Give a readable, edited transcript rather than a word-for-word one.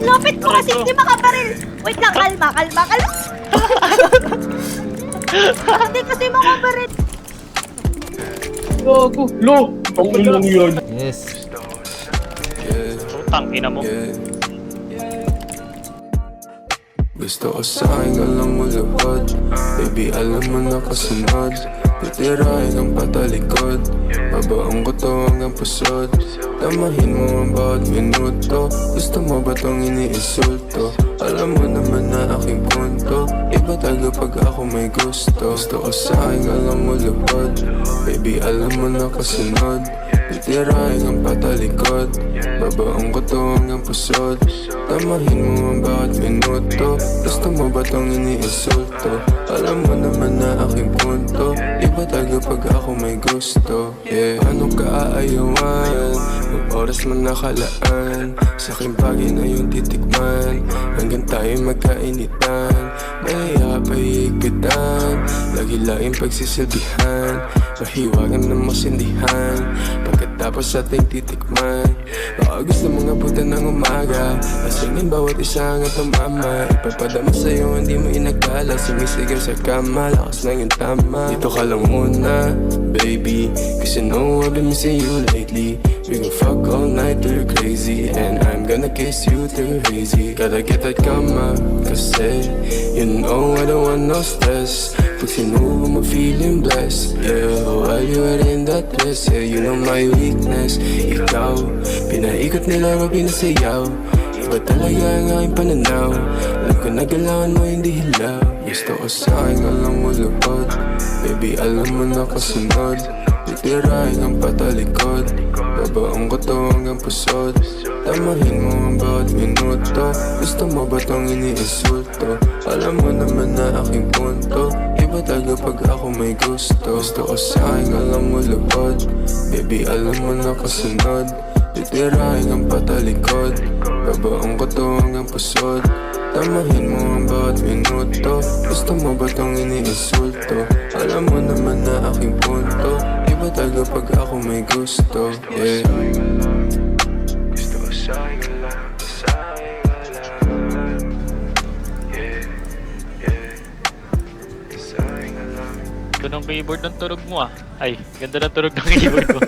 Lapit mo kasi hindi makabaril. Wait lang, kalma. Hindi kasi makabaril. Gago. Lo! Ang ilang yun. Yes. Putang ina mo. Gusto ko sa'kin alam mo lubad. Baby alam mo na kasunod. Titirahin ang patalikod. Babaong ko to hanggang pusod. Tamahin mo ang bawat minuto. Gusto mo ba tong iniinsulto? Alam mo naman na aking punto. Iba taga pag ako may gusto. Gusto ko sa'kin alam mo lubad. Baby alam mo na kasunod. Titirahin ang patalikod. Babaong ko to hanggang pusod. Tamahin mo ang bawat minuto. Gusto mo ba tong iniinsulto? Alam mo naman na aking punto. Iba taga pag ako may gusto. Yeah, ano ka aayawan? Ang oras man nakalaan. Sa aking bagay na yung titikman. Hanggang tayo magkainitan. Mahiya pa higpitan. Lagi-laging pagsisilbihan. Mahiwagan ng masindihan. Pagkatapos ating titikman. Baka gusto mong abutan ng umaga. Asingin bawat isa hanggang tumama. Ipapadama sa'yo hindi mo inagkala. Sumisigaw sa kama, lakas ng iyong tama. Dito ka lang muna, baby. Cause you know I've been missing you lately. We gon' fuck all night till you're crazy. And I'm gonna kiss you till you're hazy. Gotta get that kama, kasi you know I don't want no stress. Pag sinubo mo feeling blessed. Yeah, while you are in that dress. Yeah, you know my weakness. Ikaw, pinaikot nila o pinasayaw. Iba talaga ang aking pananaw. Alam ko na galangan mo hindi hilaw. Gusto ko sa'kin alam mo lupad. Baby alam mo na kasunod. Titirahin ang patalikod. Babaong ko to hanggang pusod. Tamahin mo ang bawat minuto. Gusto mo ba tong iniinsulto? Alam mo naman na aking punto. Iba taga pag ako may gusto. Gusto ko sa'kin alam mo lupad. Baby alam mo na kasunod. Titirahin ang patalikod. Babaong ko to hanggang pusod. Tamahin mo ang bawat minuto. Gusto mo ba tong iniinsulto? Alam mo naman na aking punto. Iba taga pag ako may gusto. Yeah. Gusto ko sa'king alam. Yeah. Sa'king alam. Ito ng keyboard ng turog mo ah. Ay, ganda ng turog ng keyboard ko.